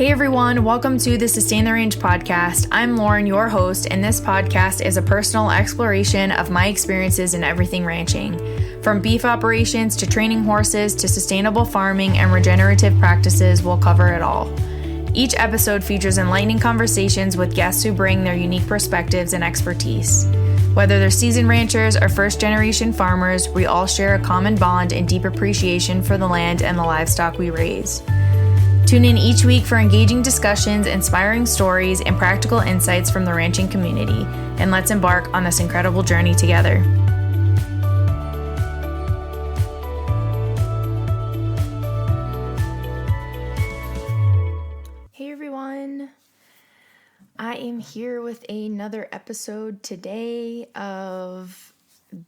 Hey everyone, welcome to the Sustain the Range podcast. I'm Lauren, your host, and this podcast is a personal exploration of my experiences in everything ranching. From beef operations to training horses to sustainable farming and regenerative practices, we'll cover it all. Each episode features enlightening conversations with guests who bring their unique perspectives and expertise. Whether they're seasoned ranchers or first-generation farmers, we all share a common bond and deep appreciation for the land and the livestock we raise. Tune in each week for engaging discussions, inspiring stories, and practical insights from the ranching community, and let's embark on this incredible journey together. Hey everyone, I am here with another episode today of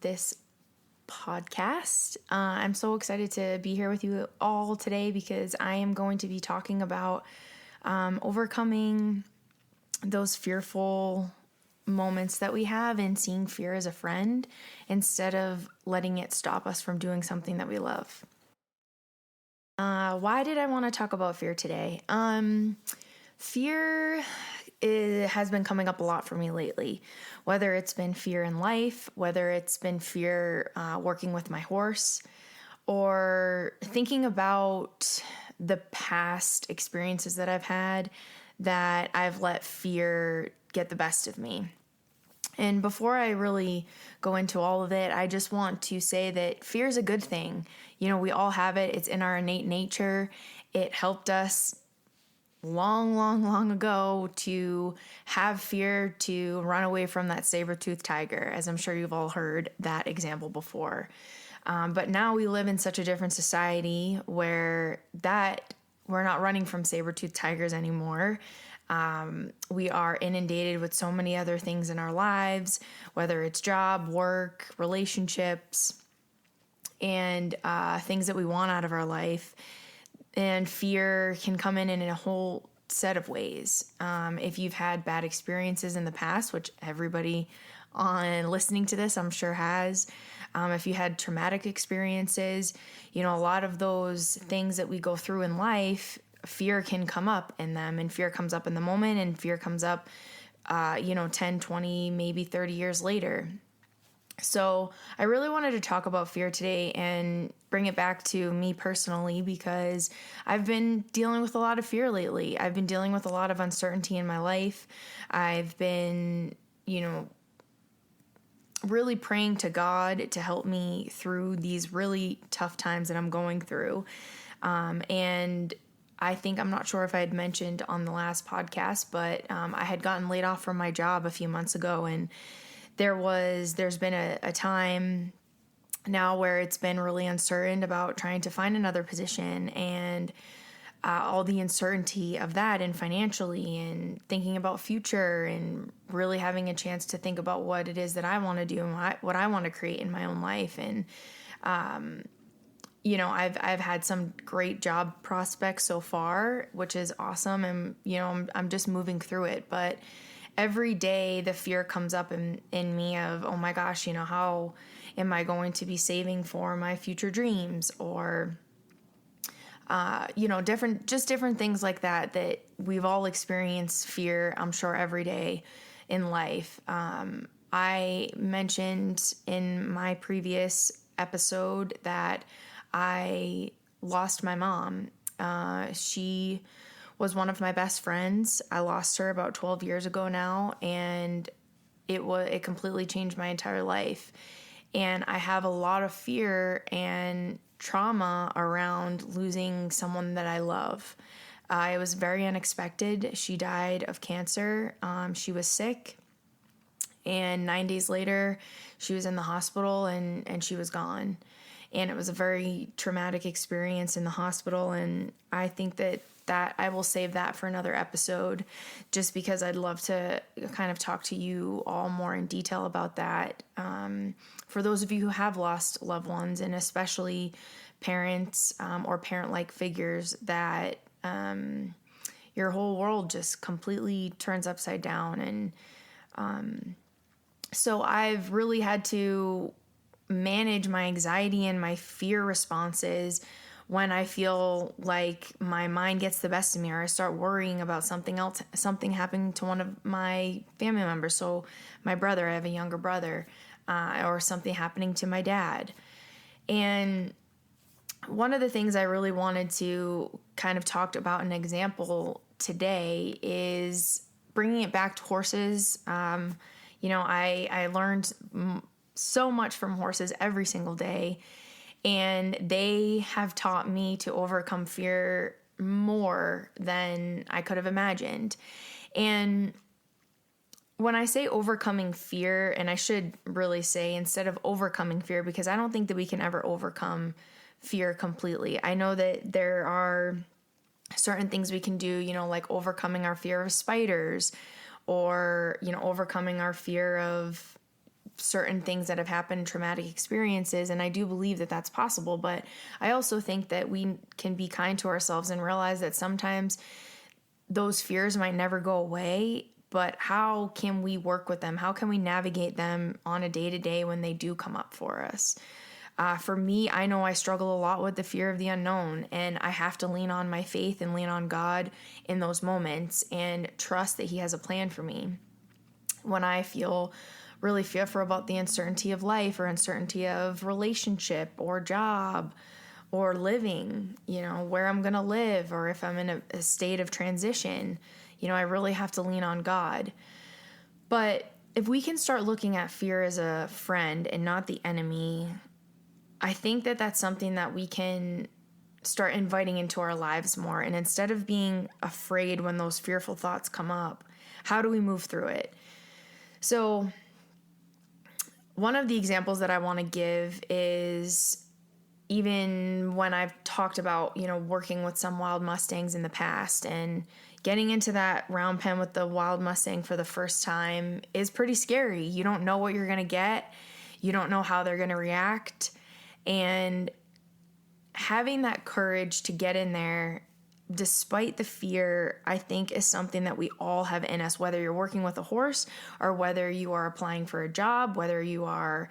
this podcast. I'm so excited to be here with you all today because I am going to be talking about overcoming those fearful moments that we have and seeing fear as a friend instead of letting it stop us from doing something that we love. Why did I want to talk about fear today? Fear has been coming up a lot for me lately, whether it's been fear in life, whether it's been fear working with my horse, or thinking about the past experiences that I've had that I've let fear get the best of me. And before I really go into all of it, I just want to say that fear is a good thing. You know, we all have it. It's in our innate nature. It helped us long ago to have fear to run away from that saber-toothed tiger, as I'm sure you've all heard that example before. But now we live in such a different society where we're not running from saber-toothed tigers anymore. We are inundated with so many other things in our lives, whether it's job, work, relationships, and things that we want out of our life. And fear can come in a whole set of ways. If you've had bad experiences in the past, which everybody on listening to this, I'm sure has, if you had traumatic experiences, you know, a lot of those things that we go through in life, fear can come up in them, and fear comes up in the moment, and fear comes up, 10, 20, maybe 30 years later. So I really wanted to talk about fear today and bring it back to me personally because I've been dealing with a lot of fear lately. I've been dealing with a lot of uncertainty in my life. I've been, really praying to God to help me through these really tough times that I'm going through. And I think, I'm not sure if I had mentioned on the last podcast, but I had gotten laid off from my job a few months ago, and there's been a time now where it's been really uncertain about trying to find another position and all the uncertainty of that, and financially, and thinking about future, and really having a chance to think about what it is that I want to do and what I want to create in my own life. And I've had some great job prospects so far, which is awesome, and I'm just moving through it, but every day the fear comes up in me of, oh my gosh, how am I going to be saving for my future dreams, or, different things like that we've all experienced fear, I'm sure, every day in life. I mentioned in my previous episode that I lost my mom. She was one of my best friends. I lost her about 12 years ago now, and it completely changed my entire life. And I have a lot of fear and trauma around losing someone that I love. It was very unexpected. She died of cancer. She was sick, and 9 days later, she was in the hospital and she was gone. And it was a very traumatic experience in the hospital, and I think that I will save that for another episode, just because I'd love to kind of talk to you all more in detail about that. For those of you who have lost loved ones, and especially parents or parent-like figures that your whole world just completely turns upside down. And so I've really had to manage my anxiety and my fear responses when I feel like my mind gets the best of me, or I start worrying about something else, something happening to one of my family members. So my brother, I have a younger brother, or something happening to my dad. And one of the things I really wanted to kind of talk about an example today is bringing it back to horses. I learned so much from horses every single day, and they have taught me to overcome fear more than I could have imagined. And when I say overcoming fear, and I should really say instead of overcoming fear, because I don't think that we can ever overcome fear completely. I know that there are certain things we can do, like overcoming our fear of spiders, or, overcoming our fear of certain things that have happened, traumatic experiences. And I do believe that that's possible. But I also think that we can be kind to ourselves and realize that sometimes those fears might never go away. But how can we work with them? How can we navigate them on a day-to-day when they do come up for us? For me, I know I struggle a lot with the fear of the unknown, and I have to lean on my faith and lean on God in those moments and trust that He has a plan for me. When I feel really fearful about the uncertainty of life, or uncertainty of relationship or job or living, where I'm going to live, or if I'm in a state of transition, I really have to lean on God. But if we can start looking at fear as a friend and not the enemy, I think that that's something that we can start inviting into our lives more. And instead of being afraid when those fearful thoughts come up, how do we move through it? So one of the examples that I want to give is even when I've talked about, working with some wild Mustangs in the past, and getting into that round pen with the wild Mustang for the first time is pretty scary. You don't know what you're going to get. You don't know how they're going to react. And having that courage to get in there, despite the fear, I think is something that we all have in us, whether you're working with a horse, or whether you are applying for a job, whether you are,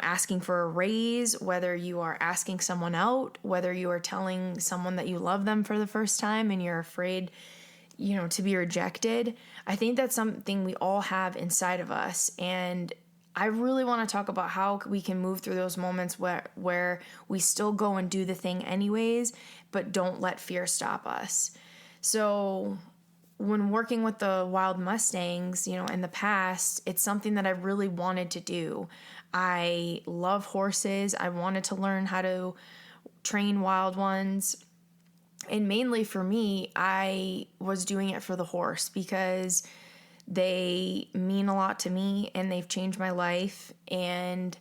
asking for a raise, whether you are asking someone out, whether you are telling someone that you love them for the first time and you're afraid, to be rejected. I think that's something we all have inside of us. And I really want to talk about how we can move through those moments where we still go and do the thing anyways, but don't let fear stop us. So when working with the wild Mustangs, in the past, it's something that I really wanted to do. I love horses. I wanted to learn how to train wild ones. And mainly for me, I was doing it for the horse because they mean a lot to me and they've changed my life. And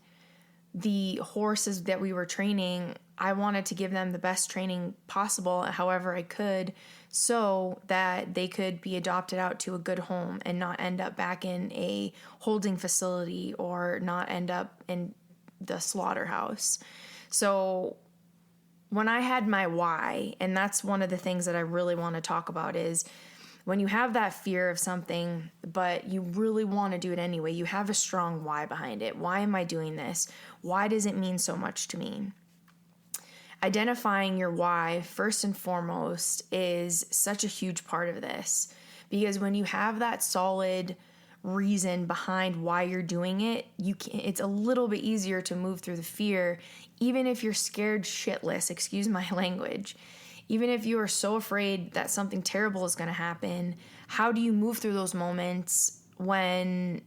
the horses that we were training, I wanted to give them the best training possible, however I could, so that they could be adopted out to a good home and not end up back in a holding facility or not end up in the slaughterhouse. So when I had my why, and that's one of the things that I really want to talk about, is when you have that fear of something, but you really want to do it anyway, you have a strong why behind it. Why am I doing this? Why does it mean so much to me? Identifying your why, first and foremost, is such a huge part of this. Because when you have that solid reason behind why you're doing it, it's a little bit easier to move through the fear, even if you're scared shitless, excuse my language. Even if you are so afraid that something terrible is going to happen, how do you move through those moments when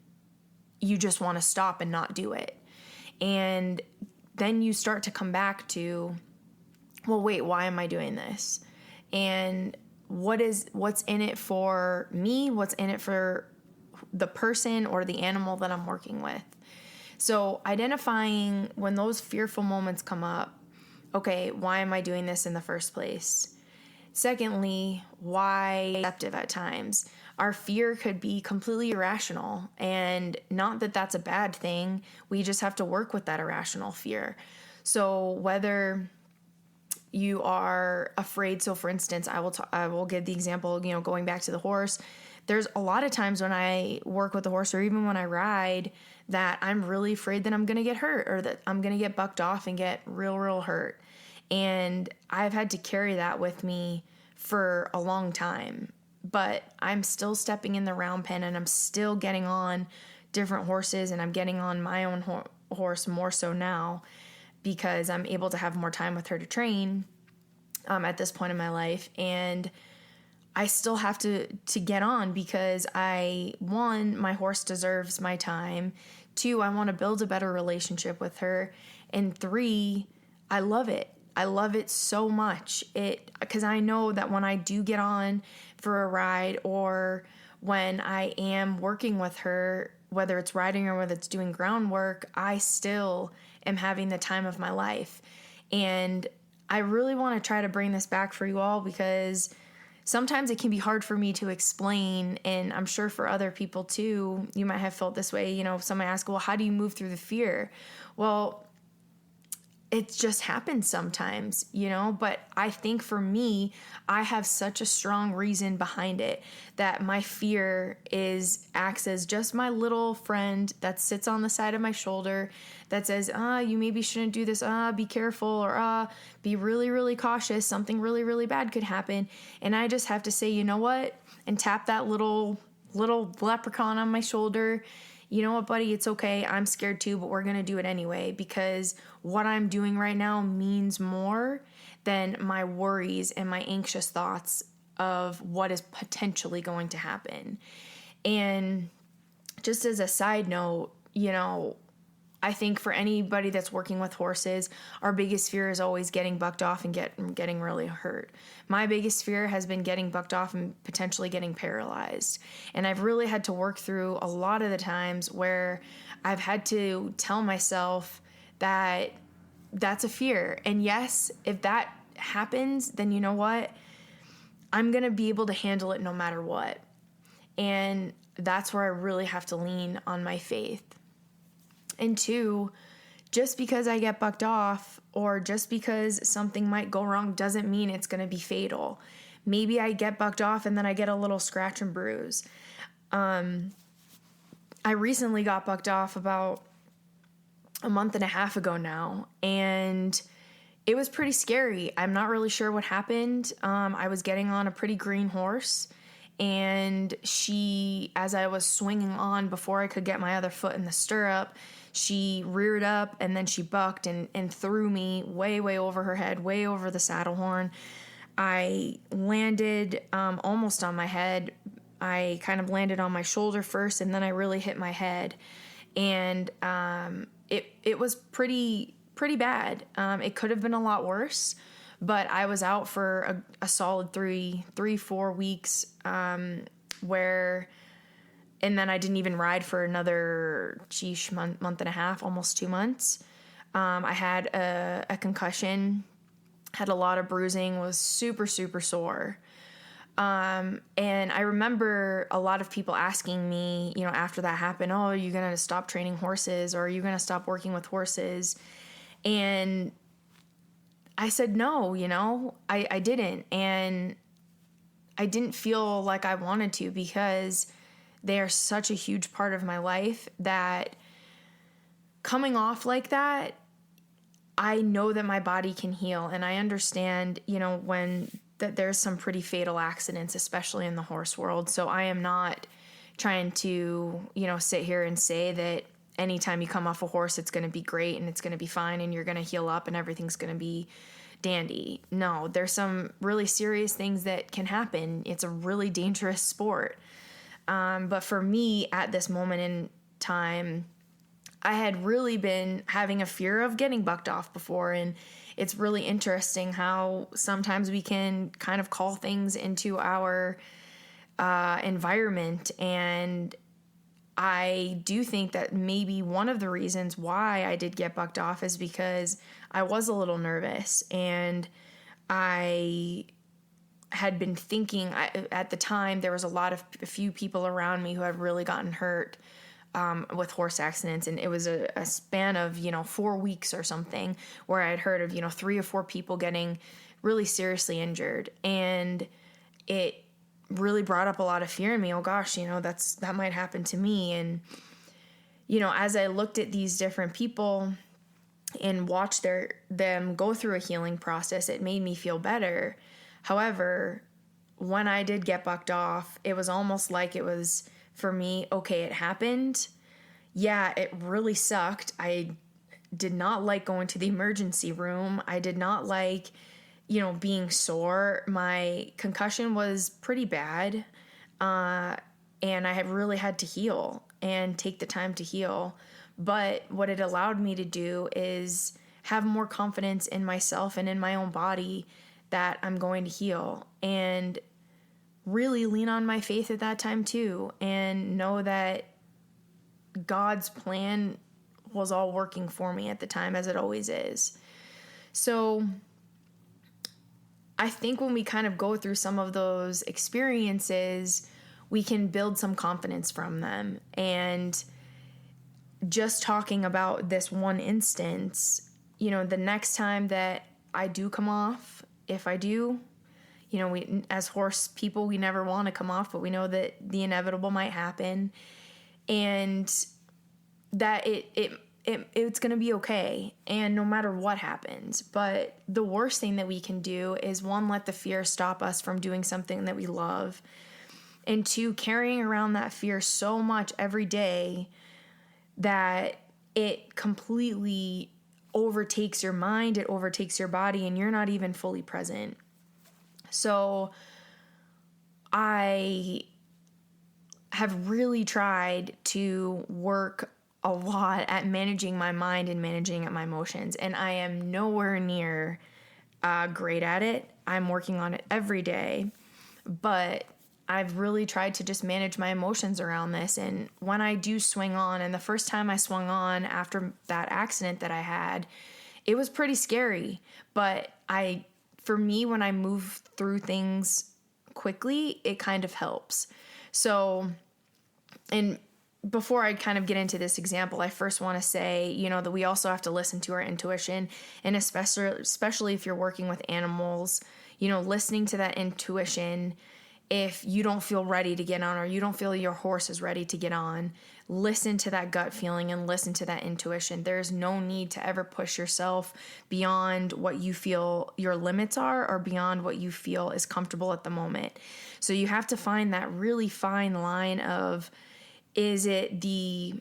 you just want to stop and not do it? And then you start to come back to, well, wait, why am I doing this? And what's in it for me? What's in it for the person or the animal that I'm working with? So identifying when those fearful moments come up, okay, why am I doing this in the first place? Secondly, why deceptive at times? Our fear could be completely irrational, and not that that's a bad thing. We just have to work with that irrational fear. So whether you are afraid, so for instance, I will give the example, going back to the horse. There's a lot of times when I work with the horse, or even when I ride, that I'm really afraid that I'm going to get hurt, or that I'm going to get bucked off and get real hurt. And I've had to carry that with me for a long time. But I'm still stepping in the round pen, and I'm still getting on different horses, and I'm getting on my own horse more so now because I'm able to have more time with her to train at this point in my life. And I still have to get on because one, my horse deserves my time. Two, I want to build a better relationship with her. And three, I love it. I love it so much. Because I know that when I do get on for a ride, or when I am working with her, whether it's riding or whether it's doing groundwork, I still am having the time of my life. And I really want to try to bring this back for you all, because sometimes it can be hard for me to explain, and I'm sure for other people too. You might have felt this way. Somebody asks, well, how do you move through the fear? Well, it just happens sometimes, but I think for me, I have such a strong reason behind it that my fear acts as just my little friend that sits on the side of my shoulder that says, you maybe shouldn't do this, be careful, or be really, really cautious. Something really, really bad could happen. And I just have to say, you know what? And tap that little leprechaun on my shoulder. You know what, buddy? It's okay. I'm scared too, but we're going to do it anyway, because what I'm doing right now means more than my worries and my anxious thoughts of what is potentially going to happen. And just as a side note, I think for anybody that's working with horses, our biggest fear is always getting bucked off and getting really hurt. My biggest fear has been getting bucked off and potentially getting paralyzed. And I've really had to work through a lot of the times where I've had to tell myself that that's a fear. And yes, if that happens, then you know what? I'm going to be able to handle it no matter what. And that's where I really have to lean on my faith. And two, just because I get bucked off or just because something might go wrong doesn't mean it's going to be fatal. Maybe I get bucked off and then I get a little scratch and bruise. I recently got bucked off about a month and a half ago now, and it was pretty scary. I'm not really sure what happened. I was getting on a pretty green horse, and as I was swinging on before I could get my other foot in the stirrup, she reared up and then she bucked and threw me way, way over her head, way over the saddle horn. I landed almost on my head. I kind of landed on my shoulder first, and then I really hit my head. And it was pretty bad. It could have been a lot worse, but I was out for a solid 4 weeks and then I didn't even ride for another month and a half, almost 2 months. I had a concussion, had a lot of bruising, was super, super sore. And I remember a lot of people asking me, after that happened, oh, are you going to stop training horses, or are you going to stop working with horses? And I said, no, I didn't. And I didn't feel like I wanted to, because they are such a huge part of my life that coming off like that, I know that my body can heal. And I understand, that there's some pretty fatal accidents, especially in the horse world. So I am not trying to, sit here and say that anytime you come off a horse, it's going to be great and it's going to be fine and you're going to heal up and everything's going to be dandy. No, there's some really serious things that can happen. It's a really dangerous sport. But for me at this moment in time, I had really been having a fear of getting bucked off before. And it's really interesting how sometimes we can kind of call things into our environment. And I do think that maybe one of the reasons why I did get bucked off is because I was a little nervous, and I had been thinking at the time there was a few people around me who had really gotten hurt with horse accidents, and it was a span of 4 weeks or something where I had heard of 3 or 4 people getting really seriously injured, and it really brought up a lot of fear in me. Oh gosh, that might happen to me. And as I looked at these different people, and watch them go through a healing process, it made me feel better. However, when I did get bucked off, it was almost like it was for me, okay, it happened. Yeah, it really sucked. I did not like going to the emergency room. I did not like, being sore. My concussion was pretty bad. And I have really had to heal and take the time to heal. But what it allowed me to do is have more confidence in myself and in my own body that I'm going to heal, and really lean on my faith at that time too, and know that God's plan was all working for me at the time, as it always is. So I think when we kind of go through some of those experiences, we can build some confidence from them. And just talking about this one instance, the next time that I do come off, if I do, we, as horse people, we never want to come off, but we know that the inevitable might happen, and that it's going to be okay, and no matter what happens. But the worst thing that we can do is, one, let the fear stop us from doing something that we love, and two, carrying around that fear so much every day that it completely overtakes your mind, it overtakes your body, and you're not even fully present. So I have really tried to work a lot at managing my mind and managing my emotions, and I am nowhere near great at it. I'm working on it every day, but I've really tried to just manage my emotions around this. And when I do swing on, and the first time I swung on after that accident that I had, it was pretty scary. But for me, when I move through things quickly, it kind of helps. So, and before I kind of get into this example, I first want to say, that we also have to listen to our intuition, and especially if you're working with animals, listening to that intuition. If you don't feel ready to get on, or you don't feel your horse is ready to get on, listen to that gut feeling and listen to that intuition. There's no need to ever push yourself beyond what you feel your limits are, or beyond what you feel is comfortable at the moment. So you have to find that really fine line of, is it the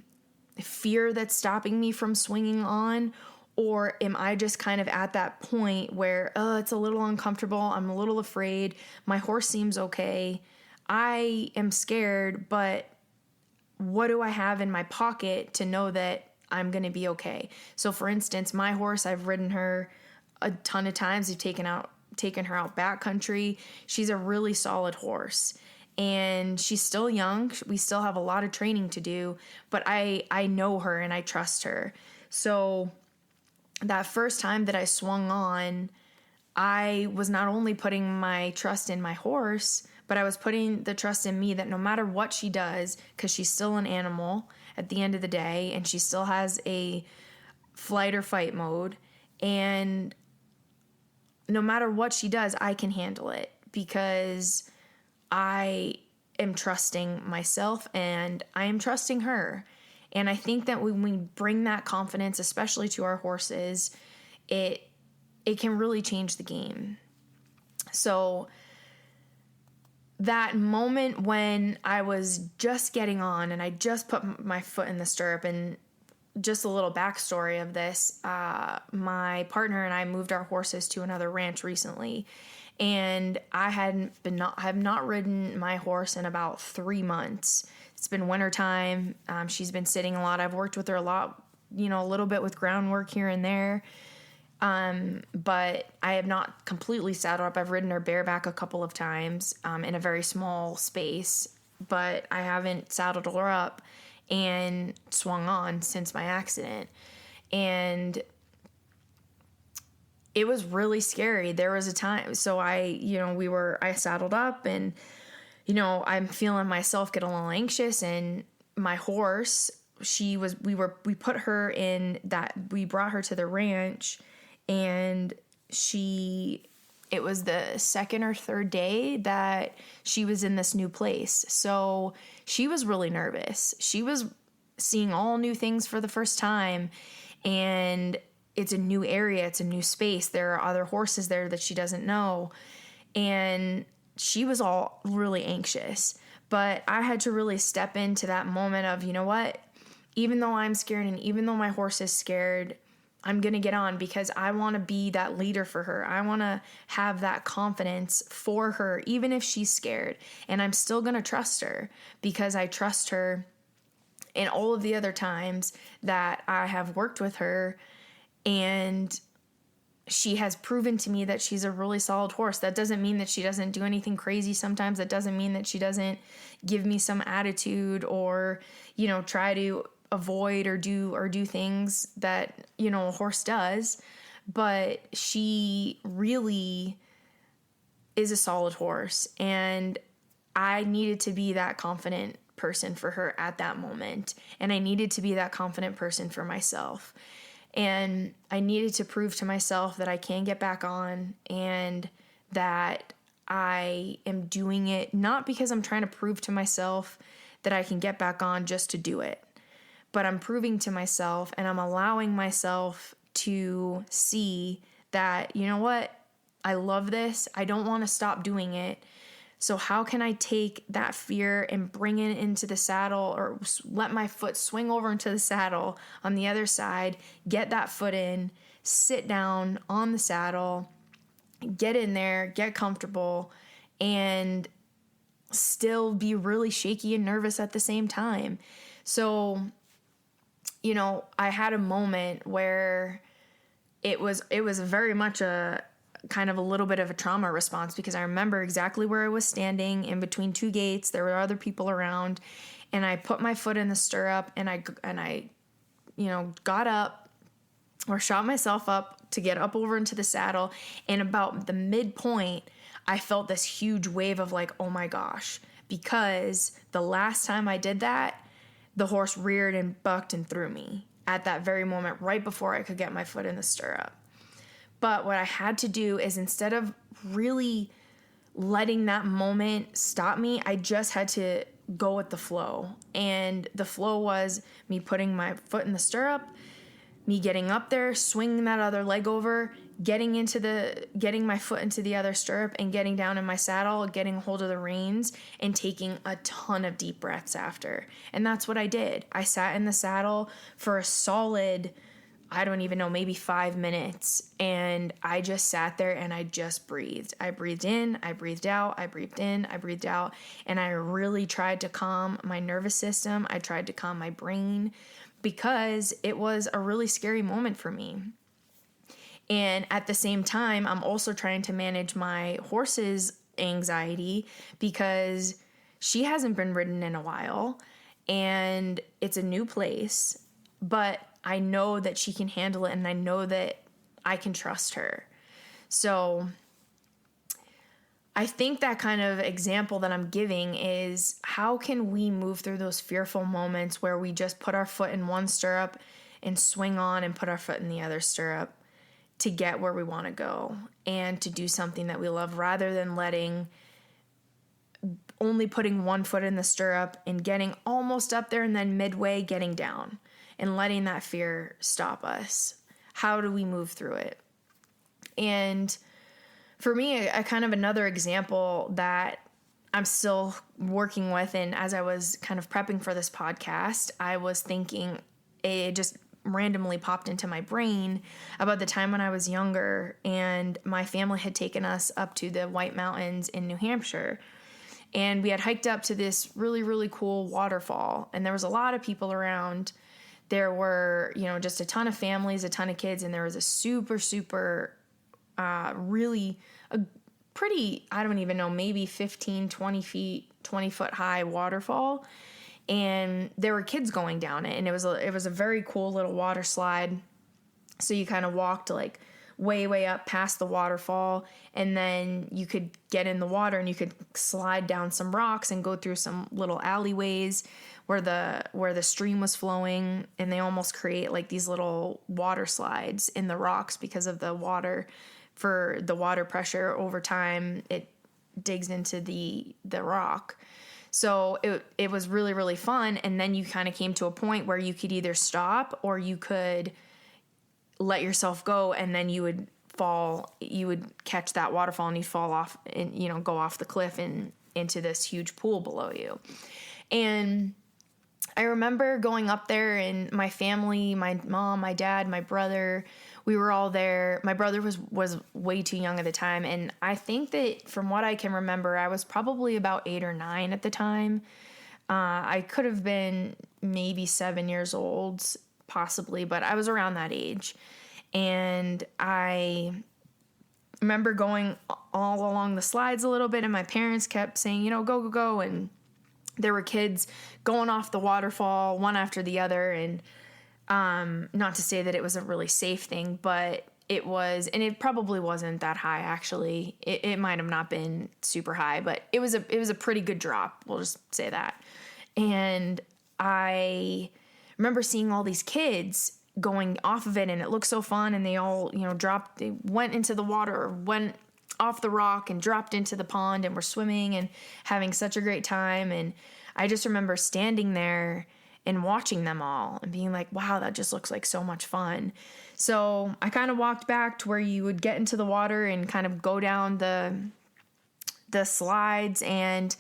fear that's stopping me from swinging on? Or am I just kind of at that point where, it's a little uncomfortable, I'm a little afraid, my horse seems okay, I am scared, but what do I have in my pocket to know that I'm going to be okay? So for instance, my horse, I've ridden her a ton of times. We've taken her out backcountry. She's a really solid horse, and she's still young. We still have a lot of training to do, but I know her and I trust her. So that first time that I swung on, I was not only putting my trust in my horse, but I was putting the trust in me that no matter what she does, because she's still an animal at the end of the day, and she still has a flight or fight mode, and no matter what she does, I can handle it, because I am trusting myself and I am trusting her. And I think that when we bring that confidence, especially to our horses, it can really change the game. So that moment when I was just getting on and I just put my foot in the stirrup, and just a little backstory of this, my partner and I moved our horses to another ranch recently, and I have not ridden my horse in about 3 months. It's been wintertime. She's been sitting a lot. I've worked with her a lot, a little bit with groundwork here and there. But I have not completely saddled up. I've ridden her bareback a couple of times in a very small space, but I haven't saddled her up and swung on since my accident. And it was really scary. There was a time, so I saddled up, and I'm feeling myself get a little anxious, and my horse, we brought her to the ranch, and it was the second or third day that she was in this new place. So she was really nervous. She was seeing all new things for the first time, and it's a new area, it's a new space. There are other horses there that she doesn't know. And she was all really anxious. But I had to really step into that moment of, you know what? Even though I'm scared and even though my horse is scared, I'm going to get on because I want to be that leader for her. I want to have that confidence for her, even if she's scared. And I'm still going to trust her because I trust her in all of the other times that I have worked with her. And she has proven to me that she's a really solid horse. That doesn't mean that she doesn't do anything crazy sometimes. That doesn't mean that she doesn't give me some attitude or, try to avoid or do things that, a horse does. But she really is a solid horse. And I needed to be that confident person for her at that moment. And I needed to be that confident person for myself. And I needed to prove to myself that I can get back on and that I am doing it not because I'm trying to prove to myself that I can get back on just to do it, but I'm proving to myself and I'm allowing myself to see that, you know what, I love this. I don't want to stop doing it. So how can I take that fear and bring it into the saddle or let my foot swing over into the saddle on the other side, get that foot in, sit down on the saddle, get in there, get comfortable, and still be really shaky and nervous at the same time. So, I had a moment where it was very much a kind of a little bit of a trauma response because I remember exactly where I was standing in between two gates. There were other people around, and I put my foot in the stirrup and I got up or shot myself up to get up over into the saddle. And about the midpoint, I felt this huge wave of like, oh my gosh, because the last time I did that, the horse reared and bucked and threw me at that very moment, right before I could get my foot in the stirrup. But what I had to do is instead of really letting that moment stop me, I just had to go with the flow. And the flow was me putting my foot in the stirrup, me getting up there, swinging that other leg over, getting my foot into the other stirrup and getting down in my saddle, getting a hold of the reins and taking a ton of deep breaths after. And that's what I did. I sat in the saddle for a solid, I don't even know, maybe 5 minutes. And I just sat there and I just breathed. I breathed in, I breathed out, I breathed in, I breathed out. And I really tried to calm my nervous system. I tried to calm my brain because it was a really scary moment for me. And at the same time, I'm also trying to manage my horse's anxiety because she hasn't been ridden in a while and it's a new place. But I know that she can handle it and I know that I can trust her. So I think that kind of example that I'm giving is how can we move through those fearful moments where we just put our foot in one stirrup and swing on and put our foot in the other stirrup to get where we want to go and to do something that we love rather than only putting one foot in the stirrup and getting almost up there and then midway getting down and letting that fear stop us. How do we move through it? And for me, a kind of another example that I'm still working with, and as I was kind of prepping for this podcast, I was thinking, it just randomly popped into my brain about the time when I was younger and my family had taken us up to the White Mountains in New Hampshire. And we had hiked up to this really, really cool waterfall. And there was a lot of people around. There were, just a ton of families, a ton of kids. And there was a super, super, really a pretty, I don't even know, maybe 15, 20 foot high waterfall. And there were kids going down it. And it was a very cool little water slide. So you kind of walked like way, way up past the waterfall. And then you could get in the water and you could slide down some rocks and go through some little alleyways where the stream was flowing. And they almost create like these little water slides in the rocks because of the water. For the water pressure over time, it digs into the rock. So it was really, really fun. And then you kind of came to a point where you could either stop or you could let yourself go, and then you would catch that waterfall and you'd fall off and, go off the cliff and into this huge pool below you. And I remember going up there, and my family, my mom, my dad, my brother, we were all there. My brother was way too young at the time. And I think that from what I can remember, I was probably about 8 or 9 at the time. I could have been maybe 7 years old, possibly, but I was around that age. And I remember going all along the slides a little bit, and my parents kept saying, go, go, go. And there were kids going off the waterfall, one after the other. And not to say that it was a really safe thing, but it was, and it probably wasn't that high, actually. It might have not been super high, but it was a pretty good drop. We'll just say that. And I remember seeing all these kids going off of it, and it looked so fun, and they all, they went into the water, or went off the rock and dropped into the pond and were swimming and having such a great time. And I just remember standing there and watching them all and being like, wow, that just looks like so much fun. So I kind of walked back to where you would get into the water and kind of go down the slides, and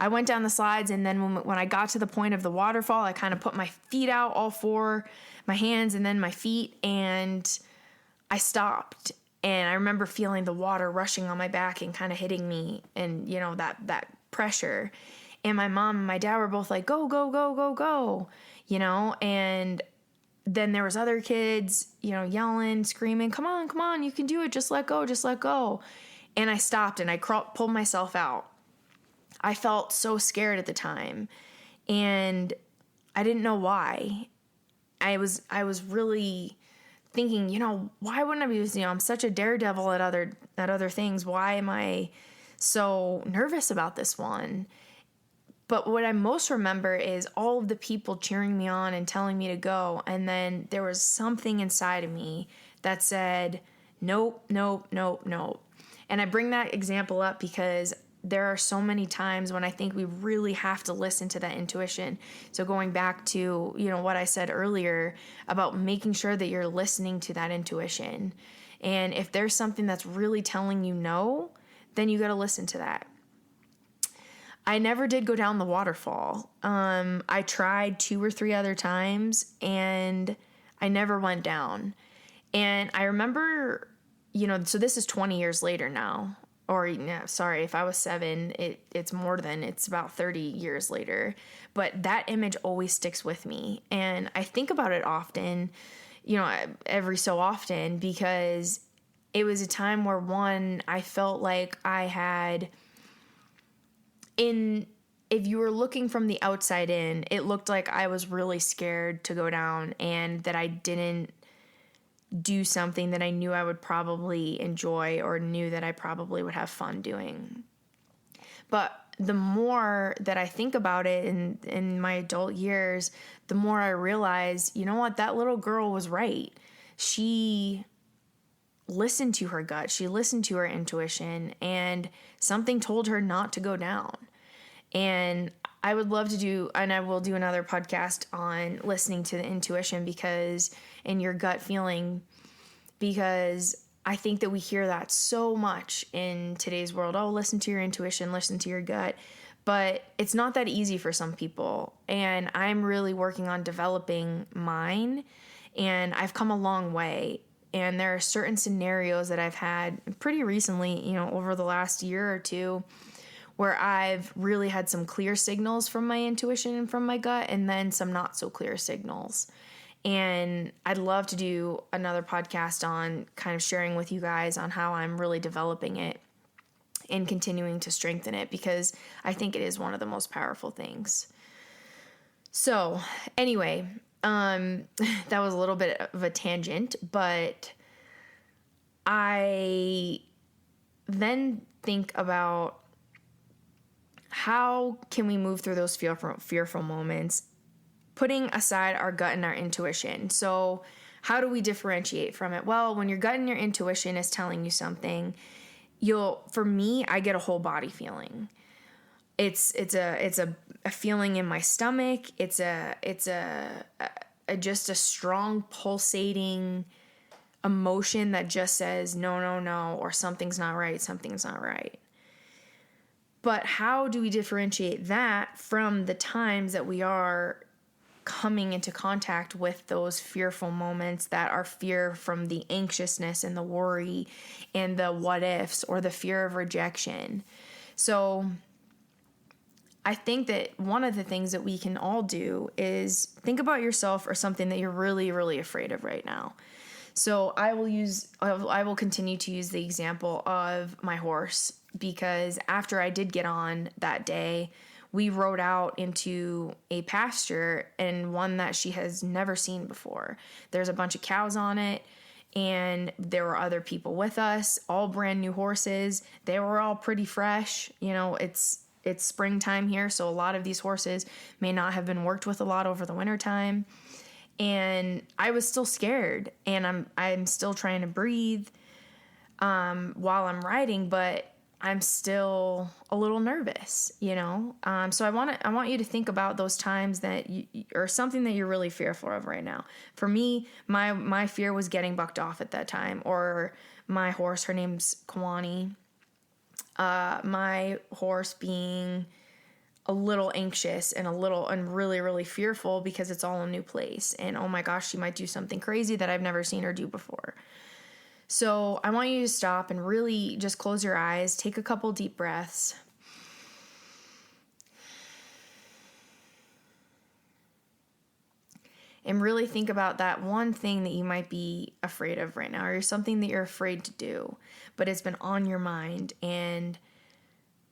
I went down the slides, and then when I got to the point of the waterfall, I kind of put my feet out, all four, my hands and then my feet, and I stopped. And I remember feeling the water rushing on my back and kind of hitting me, and that pressure. And my mom and my dad were both like, go, go, go, go, go, and then there was other kids, yelling, screaming, come on, you can do it. Just let go, just let go. And I stopped, and I pulled myself out. I felt so scared at the time, and I didn't know why. I was really thinking, why wouldn't I be, I'm such a daredevil at other things. Why am I so nervous about this one? But what I most remember is all of the people cheering me on and telling me to go. And then there was something inside of me that said, nope, nope, nope, nope. And I bring that example up because there are so many times when I think we really have to listen to that intuition. So going back to, what I said earlier about making sure that you're listening to that intuition. And if there's something that's really telling you no, then you got to listen to that. I never did go down the waterfall. I tried 2 or 3 other times, and I never went down. And I remember, so this is 20 years later now. Or, sorry, if I was 7, it's about 30 years later. But that image always sticks with me. And I think about it often, every so often, because it was a time where, one, I felt like I had, if you were looking from the outside in, it looked like I was really scared to go down, and that I didn't do something that I knew I would probably enjoy, or knew that I probably would have fun doing. But the more that I think about it in my adult years, the more I realize, that little girl was right. She listened to her gut. She listened to her intuition, and something told her not to go down. And I would love to do, and I will do another podcast on listening to the intuition and your gut feeling, because I think that we hear that so much in today's world. Oh, listen to your intuition, listen to your gut. But it's not that easy for some people. And I'm really working on developing mine, and I've come a long way. And there are certain scenarios that I've had pretty recently, over the last year or two, where I've really had some clear signals from my intuition and from my gut, and then some not so clear signals. And I'd love to do another podcast on kind of sharing with you guys on how I'm really developing it and continuing to strengthen it, because I think it is one of the most powerful things. So anyway, that was a little bit of a tangent, but I then think about, how can we move through those fearful moments, putting aside our gut and our intuition? So how do we differentiate from it? Well, when your gut and your intuition is telling you something, for me, I get a whole body feeling. It's a feeling in my stomach. It's just a strong pulsating emotion that just says, no, no, no, or something's not right, something's not right. But how do we differentiate that from the times that we are coming into contact with those fearful moments that are fear from the anxiousness and the worry and the what ifs or the fear of rejection? So I think that one of the things that we can all do is think about yourself or something that you're really, really afraid of right now. So I will continue to use the example of my horse, because after I did get on that day, we rode out into a pasture, and one that she has never seen before. There's a bunch of cows on it, and there were other people with us, all brand new horses. They were all pretty fresh. It's springtime here, so a lot of these horses may not have been worked with a lot over the wintertime. And I was still scared, and I'm still trying to breathe while I'm riding, but I'm still a little nervous, So I want you to think about those times that or something that you're really fearful of right now. For me, my fear was getting bucked off at that time, or my horse, her name's Kwani, my horse being a little anxious and really, really fearful because it's all a new place. And oh my gosh, she might do something crazy that I've never seen her do before. So I want you to stop and really just close your eyes, take a couple deep breaths. And really think about that one thing that you might be afraid of right now, or something that you're afraid to do, but it's been on your mind. And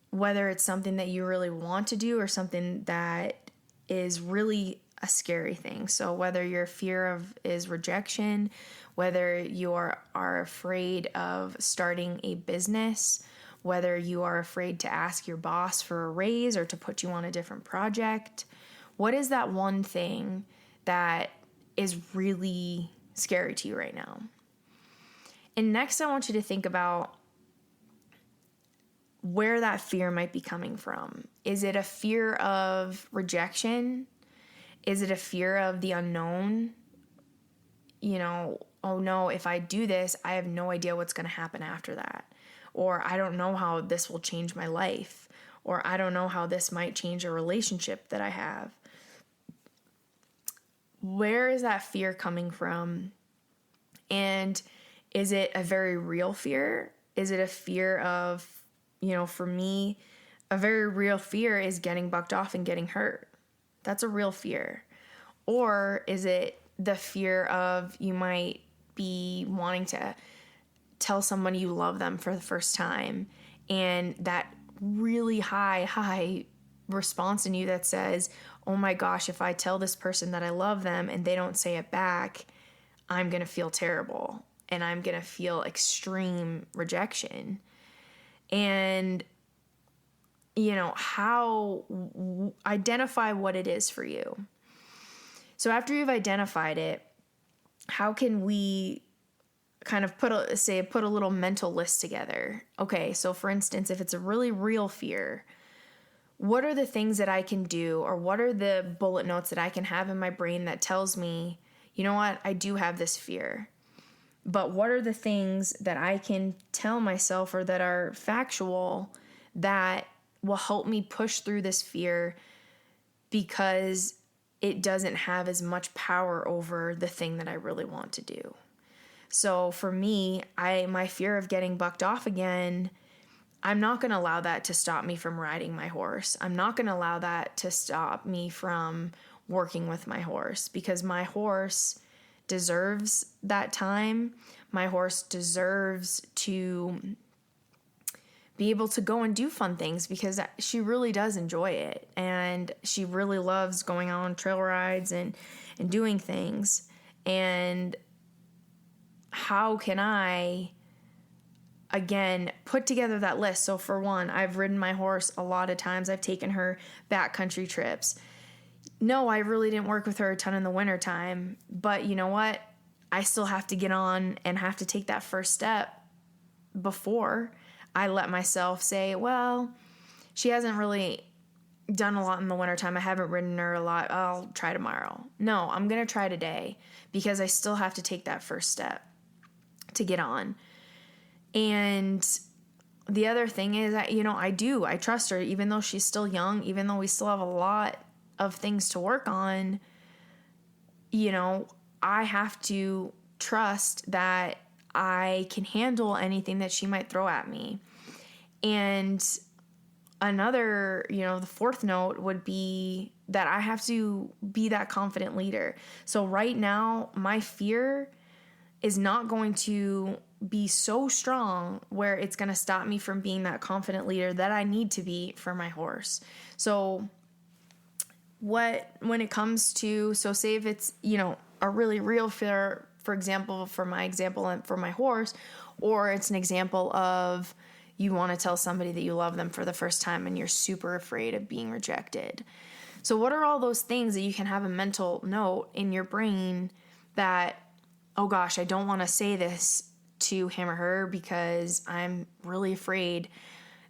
whether it's something that you really want to do or something that is really a scary thing. So whether your fear of is rejection, whether you are afraid of starting a business, whether you are afraid to ask your boss for a raise or to put you on a different project, what is that one thing that is really scary to you right now? And next, I want you to think about where that fear might be coming from. Is it a fear of rejection? Is it a fear of the unknown? Oh no, if I do this, I have no idea what's going to happen after that. Or I don't know how this will change my life. Or I don't know how this might change a relationship that I have. Where is that fear coming from? And is it a very real fear? Is it a fear of, for me, a very real fear is getting bucked off and getting hurt. That's a real fear. Or is it the fear of you might be wanting to tell someone you love them for the first time, and that really high response in you that says, oh my gosh, if I tell this person that I love them and they don't say it back, I'm going to feel terrible and I'm going to feel extreme rejection. And how identify what it is for you. So after you've identified it, how can we kind of put a little mental list together? Okay, so for instance, if it's a really real fear, what are the things that I can do, or what are the bullet notes that I can have in my brain that tells me, you know what, I do have this fear. But what are the things that I can tell myself or that are factual that will help me push through this fear, because it doesn't have as much power over the thing that I really want to do? So for me, my fear of getting bucked off again, I'm not going to allow that to stop me from riding my horse. I'm not going to allow that to stop me from working with my horse, because my horse deserves that time. My horse deserves to be able to go and do fun things, because she really does enjoy it. And she really loves going on trail rides and doing things. And how can I, again, put together that list? So for one, I've ridden my horse a lot of times. I've taken her backcountry trips. No, I really didn't work with her a ton in the wintertime. But you know what? I still have to get on and have to take that first step before I let myself say, well, she hasn't really done a lot in the wintertime. I haven't ridden her a lot. I'll try tomorrow. No, I'm going to try today, because I still have to take that first step. to get on. And the other thing is that, I trust her, even though she's still young, even though we still have a lot of things to work on. I have to trust that I can handle anything that she might throw at me. And another, the fourth note would be that I have to be that confident leader. So right now, my fear is not going to be so strong where it's going to stop me from being that confident leader that I need to be for my horse. So when it comes to, so say if it's, a really real fear, for example, for my example and for my horse, or it's an example of you want to tell somebody that you love them for the first time and you're super afraid of being rejected. So what are all those things that you can have a mental note in your brain that, oh gosh, I don't want to say this to him or her because I'm really afraid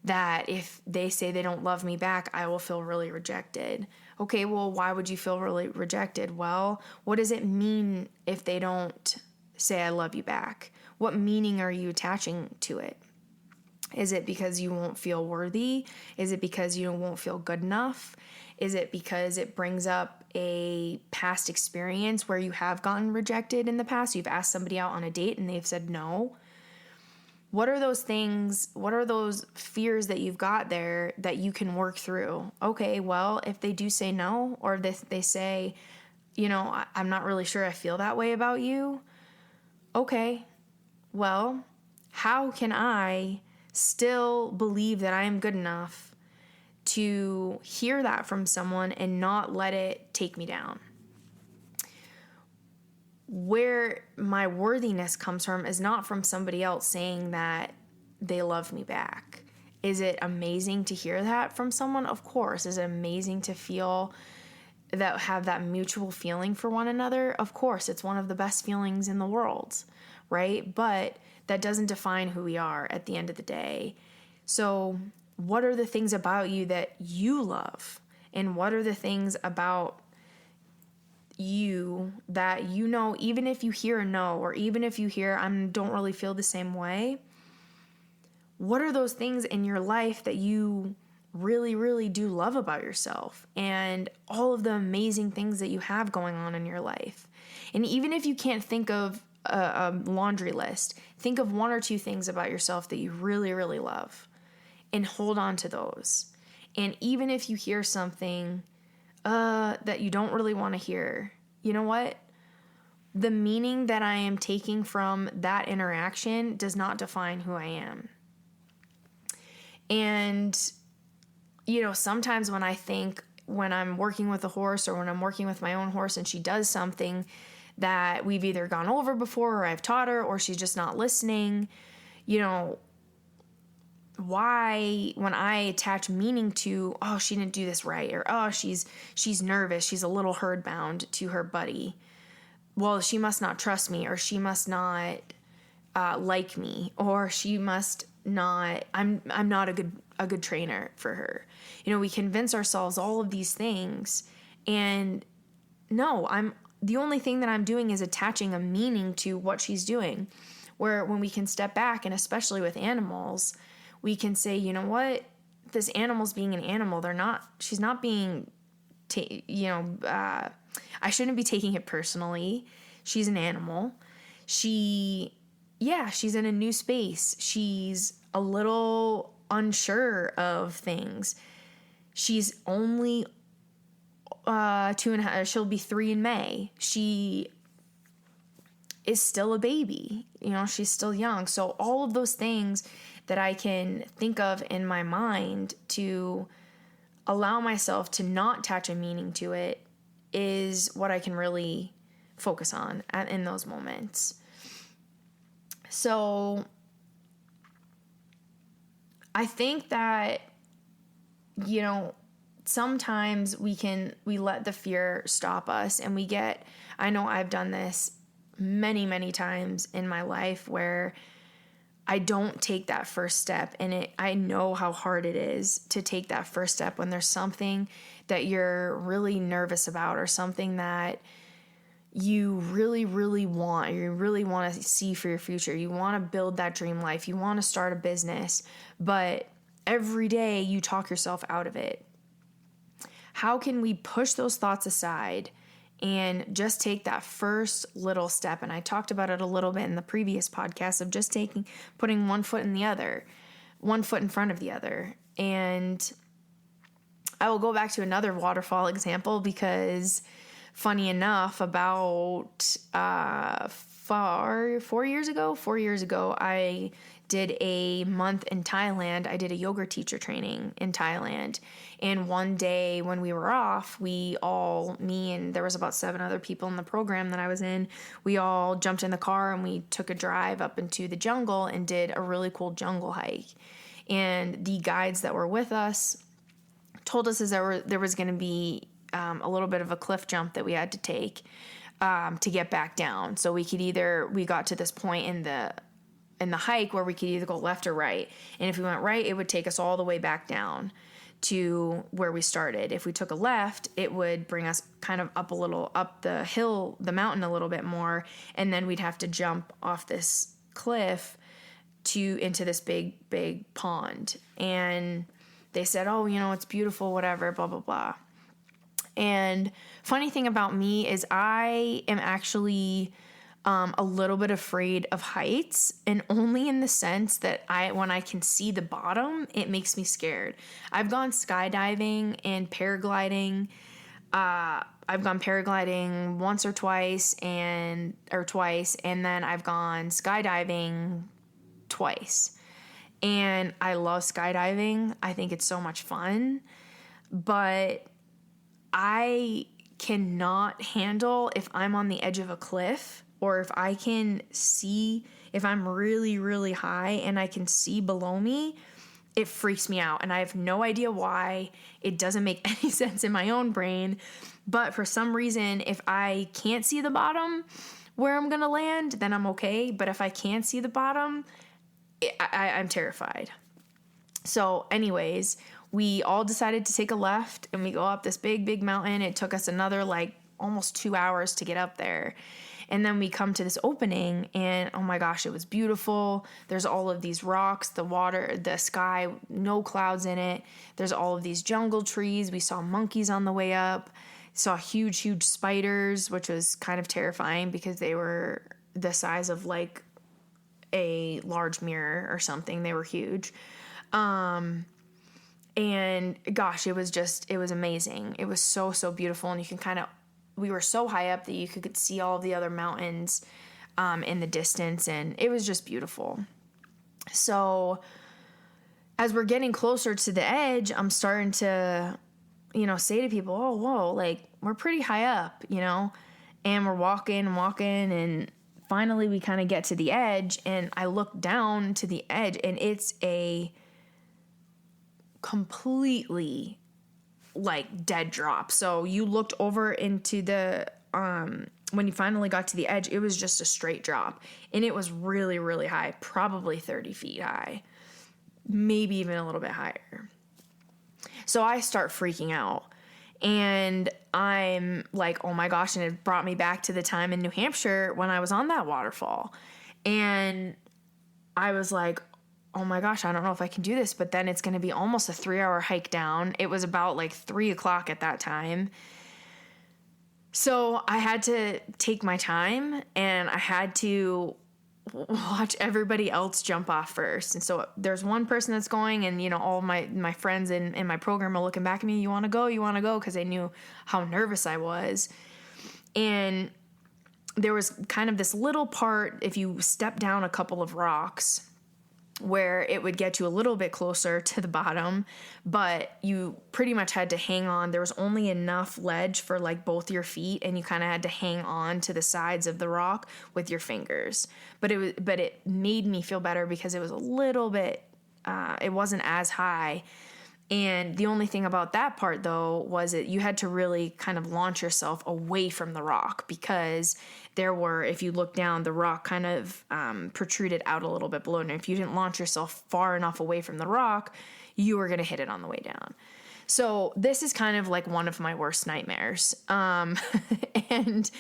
that if they say they don't love me back, I will feel really rejected. Okay, well, why would you feel really rejected? Well, what does it mean if they don't say I love you back? What meaning are you attaching to it? Is it because you won't feel worthy? Is it because you won't feel good enough? Is it because it brings up a past experience where you have gotten rejected in the past? You've asked somebody out on a date and they've said no. What are those things? What are those fears that you've got there that you can work through? Okay, well, if they do say no, or they say, I'm not really sure I feel that way about you. Okay, well, how can I still believe that I am good enough to hear that from someone and not let it take me down? Where my worthiness comes from is not from somebody else saying that they love me back. Is it amazing to hear that from someone? Of course. Is it amazing to feel that, have that mutual feeling for one another? Of course. It's one of the best feelings in the world, right? But that doesn't define who we are at the end of the day. So what are the things about you that you love? And what are the things about you that even if you hear a no, or even if you hear I don't really feel the same way, what are those things in your life that you really, really do love about yourself and all of the amazing things that you have going on in your life? And even if you can't think of a laundry list, think of one or two things about yourself that you really, really love and hold on to those. And even if you hear something that you don't really want to hear, you know what? The meaning that I am taking from that interaction does not define who I am. And, sometimes when I'm working with a horse, or when I'm working with my own horse and she does something that we've either gone over before, or I've taught her, or she's just not listening, why, when I attach meaning to, oh, she didn't do this right, or oh, she's nervous, she's a little herd bound to her buddy, well, she must not trust me, or she must not like me, or she must not, I'm not a good trainer for her. We convince ourselves all of these things, and no, the only thing that I'm doing is attaching a meaning to what she's doing. Where when we can step back, and especially with animals, we can say, you know what, this animal's being an animal. She's not being, I shouldn't be taking it personally. She's an animal. She's in a new space. She's a little unsure of things. She's only 2.5, she'll be 3 in May. She is still a baby, she's still young. So all of those things that I can think of in my mind to allow myself to not attach a meaning to it is what I can really focus on in those moments. So I think that, sometimes we let the fear stop us, and I know I've done this many, many times in my life where I don't take that first step, and I know how hard it is to take that first step when there's something that you're really nervous about, or something that you really want to see for your future. You want to build that dream life. You want to start a business, but every day you talk yourself out of it. How can we push those thoughts aside and just take that first little step? And I talked about it a little bit in the previous podcast of just putting one foot in the other, one foot in front of the other. And I will go back to another waterfall example because funny enough, about 4 years ago, I did a month in Thailand. I did a yoga teacher training in Thailand. And one day when we were off, me and there was about 7 other people in the program that I was in, we all jumped in the car and we took a drive up into the jungle and did a really cool jungle hike. And the guides that were with us told us there was going to be a little bit of a cliff jump that we had to take to get back down. So we got to this point in the hike where we could either go left or right. And if we went right, it would take us all the way back down to where we started. If we took a left, it would bring us kind of up the mountain a little bit more. And then we'd have to jump off this cliff into this big, big pond. And they said, oh, it's beautiful, whatever, blah, blah, blah. And funny thing about me is I am actually a little bit afraid of heights, and only in the sense that when I can see the bottom, it makes me scared. I've gone skydiving and paragliding. I've gone paragliding once or twice, and then I've gone skydiving twice. And I love skydiving. I think it's so much fun, but I cannot handle if I'm on the edge of a cliff, or if I'm really, really high and I can see below me, it freaks me out. And I have no idea why. It doesn't make any sense in my own brain. But for some reason, if I can't see the bottom where I'm going to land, then I'm okay. But if I can't see the bottom, I'm terrified. So anyways, we all decided to take a left and we go up this big, big mountain. It took us another almost 2 hours to get up there. And then we come to this opening and oh my gosh, it was beautiful. There's all of these rocks, the water, the sky, no clouds in it. There's all of these jungle trees. We saw monkeys on the way up. Saw huge, huge spiders, which was kind of terrifying because they were the size of a large mirror or something. They were huge. And gosh, it was amazing. It was so, so beautiful. And we were so high up that you could see all of the other mountains, in the distance. And it was just beautiful. So as we're getting closer to the edge, I'm starting to, say to people, oh, whoa, we're pretty high up, and we're walking, and finally we kind of get to the edge, and I look down to the edge, and it's a completely dead drop. So you looked over into the when you finally got to the edge, it was just a straight drop, and it was really, really high, probably 30 feet high, maybe even a little bit higher. So I start freaking out, and I'm like, oh my gosh. And it brought me back to the time in New Hampshire when I was on that waterfall, and I was like, oh my gosh, I don't know if I can do this. But then it's going to be almost a 3-hour hike down. It was about 3:00 at that time. So I had to take my time, and I had to watch everybody else jump off first. And so there's one person that's going, and all of my friends in my program are looking back at me, you want to go, because they knew how nervous I was. And there was kind of this little part, if you step down a couple of rocks, where it would get you a little bit closer to the bottom, but you pretty much had to hang on. There was only enough ledge for both your feet, and you kind of had to hang on to the sides of the rock with your fingers. But it made me feel better because it was a little bit, it wasn't as high. And the only thing about that part, though, was that you had to really kind of launch yourself away from the rock, because if you look down, the rock kind of protruded out a little bit below. And if you didn't launch yourself far enough away from the rock, you were going to hit it on the way down. So this is kind of one of my worst nightmares. And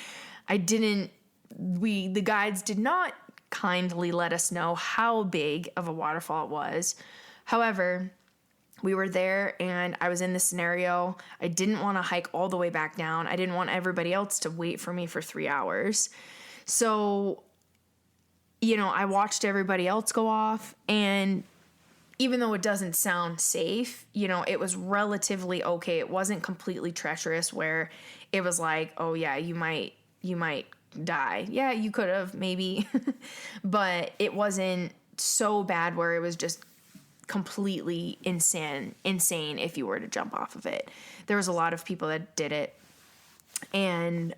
the guides did not kindly let us know how big of a waterfall it was. However, we were there and I was in this scenario. I didn't want to hike all the way back down. I didn't want everybody else to wait for me for 3 hours. So, I watched everybody else go off, and even though it doesn't sound safe, it was relatively okay. It wasn't completely treacherous where it was like, oh yeah, you might die. Yeah, you could have maybe, but it wasn't so bad where it was just completely insane if you were to jump off of it. There was a lot of people that did it, and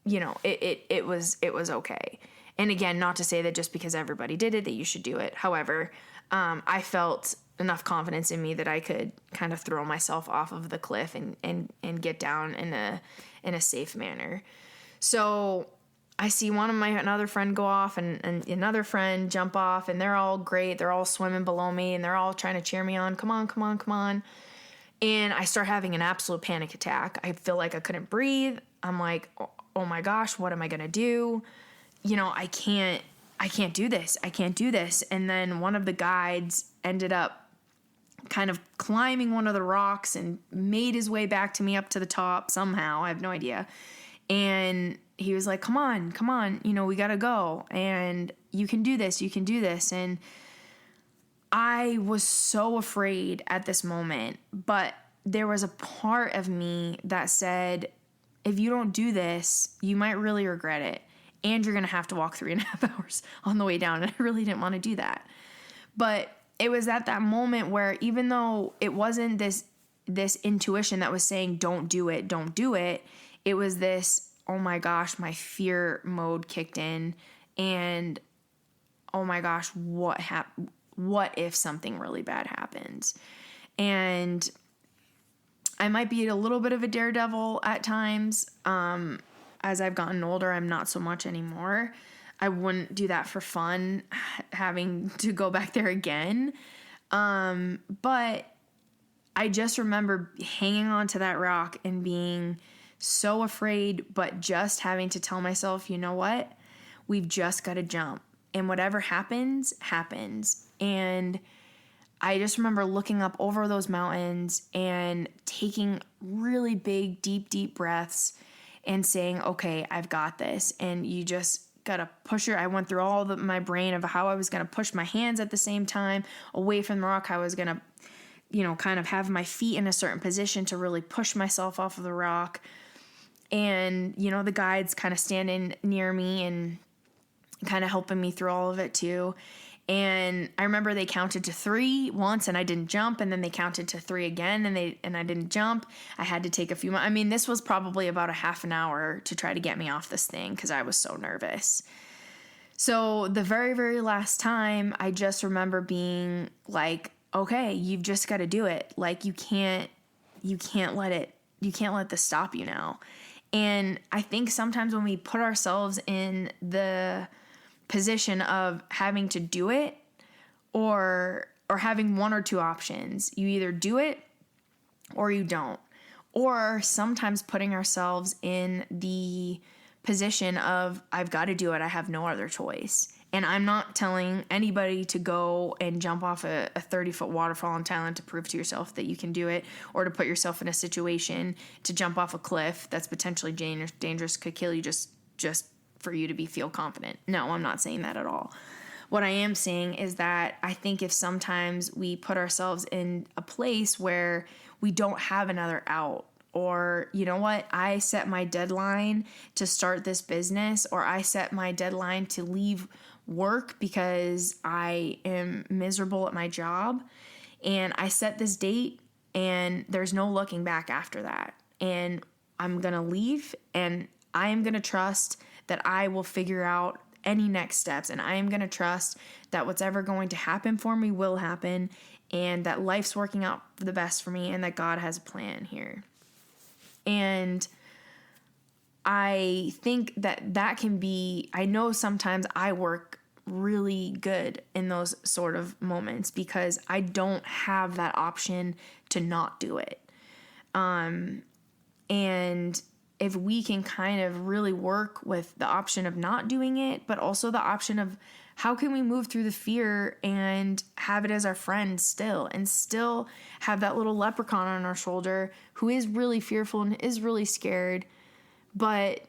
it was okay. And again, not to say that just because everybody did it that you should do it. However, I felt enough confidence in me that I could kind of throw myself off of the cliff and get down in a safe manner. So I see another friend go off and another friend jump off, and they're all great. They're all swimming below me and they're all trying to cheer me on. Come on, come on, come on. And I start having an absolute panic attack. I feel like I couldn't breathe. I'm like, oh my gosh, what am I going to do? I can't do this. I can't do this. And then one of the guides ended up kind of climbing one of the rocks and made his way back to me up to the top somehow. I have no idea. And he was like, come on, we got to go. And you can do this. You can do this. And I was so afraid at this moment, but there was a part of me that said, if you don't do this, you might really regret it. And you're going to have to walk 3.5 hours on the way down. And I really didn't want to do that. But it was at that moment where, even though it wasn't this intuition that was saying, don't do it, it was this, oh my gosh, my fear mode kicked in. And oh my gosh, what if something really bad happens? And I might be a little bit of a daredevil at times. As I've gotten older, I'm not so much anymore. I wouldn't do that for fun, having to go back there again. But I just remember hanging onto that rock and being so afraid, but just having to tell myself, you know what? We've just got to jump. And whatever happens, happens. And I just remember looking up over those mountains and taking really big, deep, deep breaths and saying, okay, I've got this. And you just got to push I went through my brain of how I was going to push my hands at the same time away from the rock. How I was going to, kind of have my feet in a certain position to really push myself off of the rock. And, the guides kind of standing near me and kind of helping me through all of it too. And I remember they counted to 3 once and I didn't jump, and then they counted to 3 again and I didn't jump. I had to take a few. This was probably about a half an hour to try to get me off this thing because I was so nervous. So the very, very last time, I just remember being like, okay, you've just got to do it. Like you can't let this stop you now. And I think sometimes when we put ourselves in the position of having to do it or having one or two options, you either do it or you don't. Or sometimes putting ourselves in the position of, I've got to do it. I have no other choice. And I'm not telling anybody to go and jump off a 30-foot waterfall in Thailand to prove to yourself that you can do it, or to put yourself in a situation to jump off a cliff that's potentially dangerous, could kill you just for you to feel confident. No, I'm not saying that at all. What I am saying is that I think if sometimes we put ourselves in a place where we don't have another out, or, you know what, I set my deadline to start this business, or I set my deadline to leave work because I am miserable at my job, and I set this date and there's no looking back after that. And I'm going to leave, and I am going to trust that I will figure out any next steps, and I am going to trust that what's ever going to happen for me will happen, and that life's working out for the best for me, and that God has a plan here. And I think that can be, I know sometimes I work really good in those sort of moments because I don't have that option to not do it. And if we can kind of really work with the option of not doing it, but also the option of how can we move through the fear and have it as our friend still, and still have that little leprechaun on our shoulder who is really fearful and is really scared, but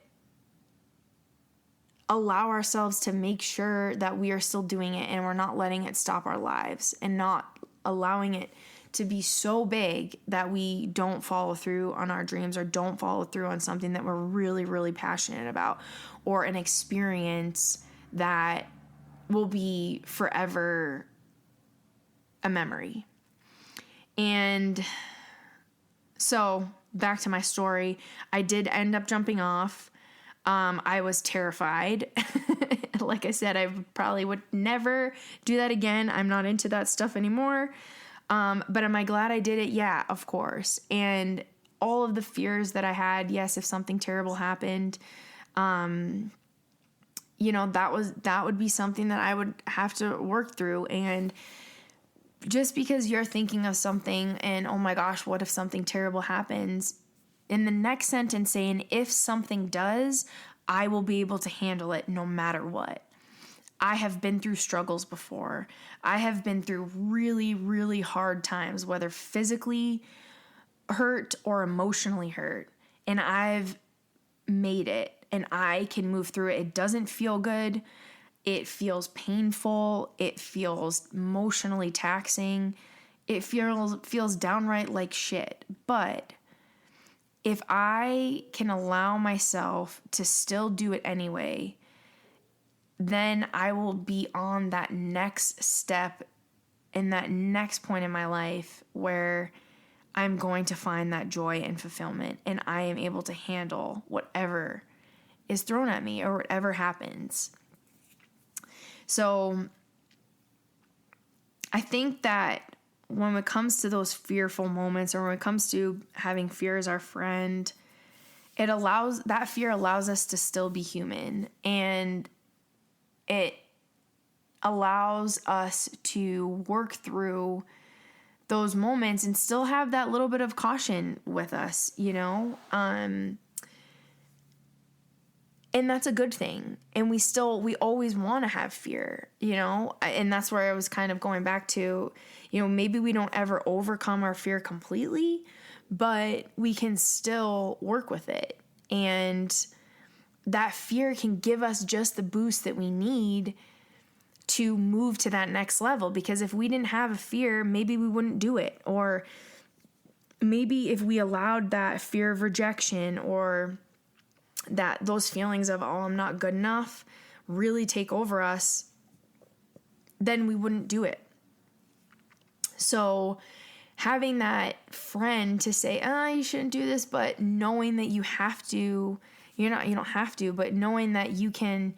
allow ourselves to make sure that we are still doing it and we're not letting it stop our lives, and not allowing it to be so big that we don't follow through on our dreams or don't follow through on something that we're really, really passionate about, or an experience that will be forever a memory. And so back to my story, I did end up jumping off. I was terrified. Like I said, I probably would never do that again. I'm not into that stuff anymore. But am I glad I did it? Yeah, of course. And all of the fears that I had, yes, if something terrible happened, that would be something that I would have to work through. And just because you're thinking of something and, oh my gosh, what if something terrible happens? In the next sentence saying, if something does, I will be able to handle it no matter what. I have been through struggles before. I have been through really, really hard times, whether physically hurt or emotionally hurt. And I've made it, and I can move through it. It doesn't feel good. It feels painful. It feels emotionally taxing. It feels downright like shit. But if I can allow myself to still do it anyway, then I will be on that next step in that next point in my life where I'm going to find that joy and fulfillment, and I am able to handle whatever is thrown at me or whatever happens. So I think that when it comes to those fearful moments, or when it comes to having fear as our friend, that fear allows us to still be human, and it allows us to work through those moments and still have that little bit of caution with us, and that's a good thing. And we always want to have fear, and that's where I was kind of going back to, maybe we don't ever overcome our fear completely, but we can still work with it. And that fear can give us just the boost that we need to move to that next level. Because if we didn't have a fear, maybe we wouldn't do it. Or maybe if we allowed that fear of rejection, or that those feelings of, oh, I'm not good enough, really take over us, then we wouldn't do it. So having that friend to say, you shouldn't do this, but knowing that you have to, you don't have to, but knowing that you can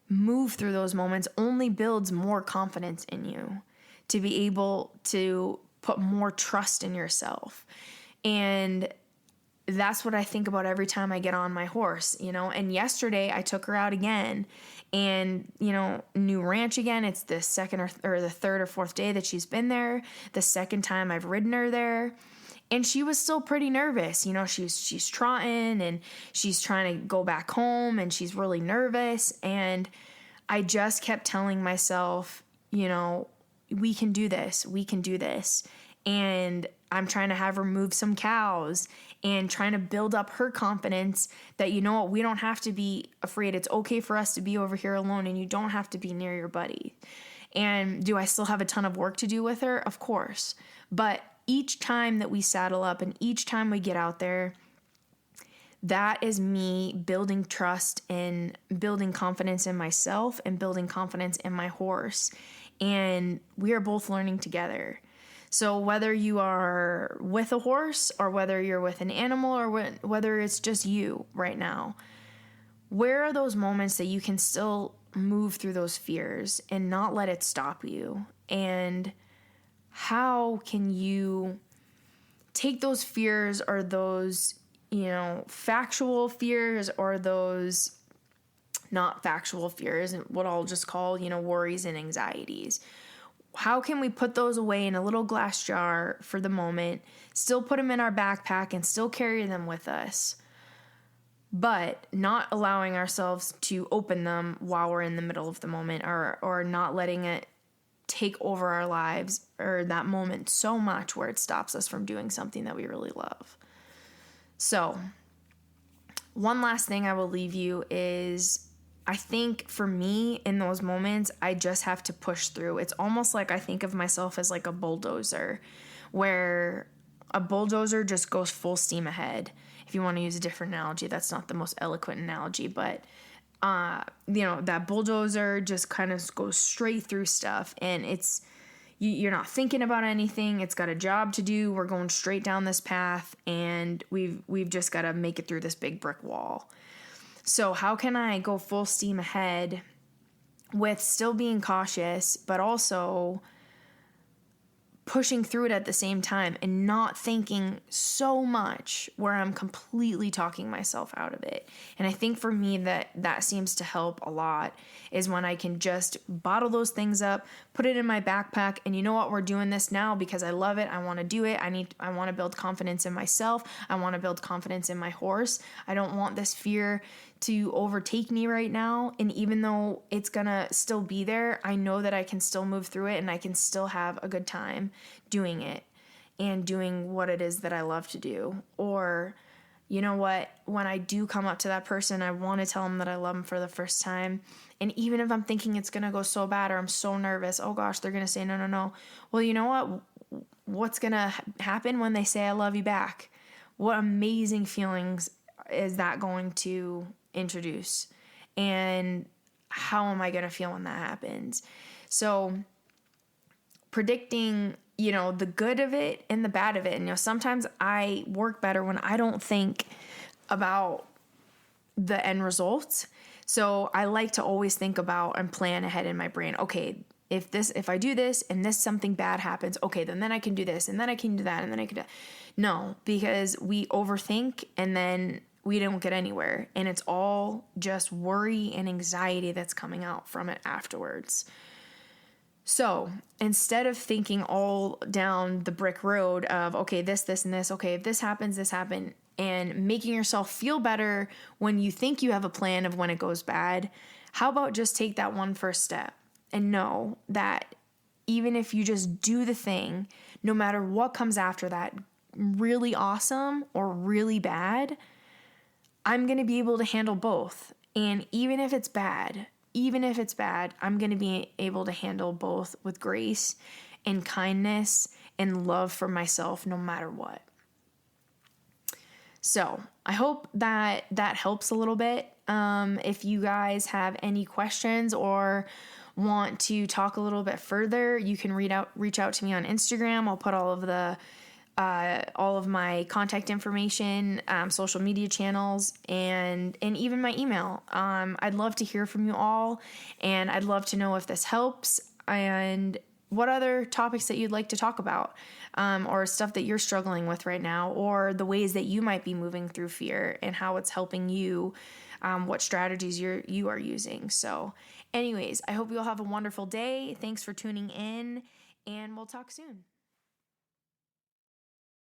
move through those moments only builds more confidence in you to be able to put more trust in yourself. And that's what I think about every time I get on my horse, and yesterday I took her out again, and, new ranch again. It's the second or the third or fourth day that she's been there. The second time I've ridden her there. And she was still pretty nervous. She's trotting and she's trying to go back home, and she's really nervous. And I just kept telling myself, we can do this. We can do this. And I'm trying to have her move some cows and trying to build up her confidence that, we don't have to be afraid. It's okay for us to be over here alone, and you don't have to be near your buddy. And do I still have a ton of work to do with her? Of course. But each time that we saddle up and each time we get out there, that is me building trust and building confidence in myself and building confidence in my horse. And we are both learning together. So whether you are with a horse, or whether you're with an animal, or whether it's just you right now, where are those moments that you can still move through those fears and not let it stop you? And how can you take those fears, or those, factual fears, or those not factual fears, and what I'll just call, worries and anxieties? How can we put those away in a little glass jar for the moment, still put them in our backpack and still carry them with us, but not allowing ourselves to open them while we're in the middle of the moment, or not letting it take over our lives or that moment so much where it stops us from doing something that we really love. So, one last thing I will leave you is, I think for me in those moments, I just have to push through. It's almost like I think of myself as like a bulldozer, where a bulldozer just goes full steam ahead. If you want to use a different analogy, that's not the most eloquent analogy, but that bulldozer just kind of goes straight through stuff, and you're not thinking about anything. It's got a job to do. We're going straight down this path, and we've just got to make it through this big brick wall. So how can I go full steam ahead with still being cautious, but also pushing through it at the same time, and not thinking so much where I'm completely talking myself out of it? And I think for me that seems to help a lot, is when I can just bottle those things up, put it in my backpack, and you know what, we're doing this now because I love it. I want to do it. I want to build confidence in myself. I want to build confidence in my horse. I don't want this fear to overtake me right now. And even though it's gonna still be there, I know that I can still move through it, and I can still have a good time doing it and doing what it is that I love to do. Or, you know what, when I do come up to that person, I want to tell them that I love them for the first time. And even if I'm thinking it's gonna go so bad, or I'm so nervous, oh gosh, they're gonna say no. Well, you know what? What's gonna happen when they say I love you back? What amazing feelings is that going to introduce? And how am I going to feel when that happens? So predicting, the good of it and the bad of it. And, sometimes I work better when I don't think about the end results. So I like to always think about and plan ahead in my brain. Okay, if I do this and this something bad happens, okay, then I can do this, and then I can do that, and then I can do that. No, because we overthink and then we don't get anywhere. And it's all just worry and anxiety that's coming out from it afterwards. So instead of thinking all down the brick road of, okay, this, and this, okay, if this happens, and making yourself feel better when you think you have a plan of when it goes bad, how about just take that one first step and know that even if you just do the thing, no matter what comes after that, really awesome or really bad, I'm going to be able to handle both. And even if it's bad, I'm going to be able to handle both with grace and kindness and love for myself, no matter what. So I hope that helps a little bit. If you guys have any questions or want to talk a little bit further, you can reach out to me on Instagram. I'll put all of my contact information, social media channels, and even my email. I'd love to hear from you all, and I'd love to know if this helps and what other topics that you'd like to talk about, or stuff that you're struggling with right now, or the ways that you might be moving through fear and how it's helping you, what strategies you are using. So anyways, I hope you all have a wonderful day. Thanks for tuning in, and we'll talk soon.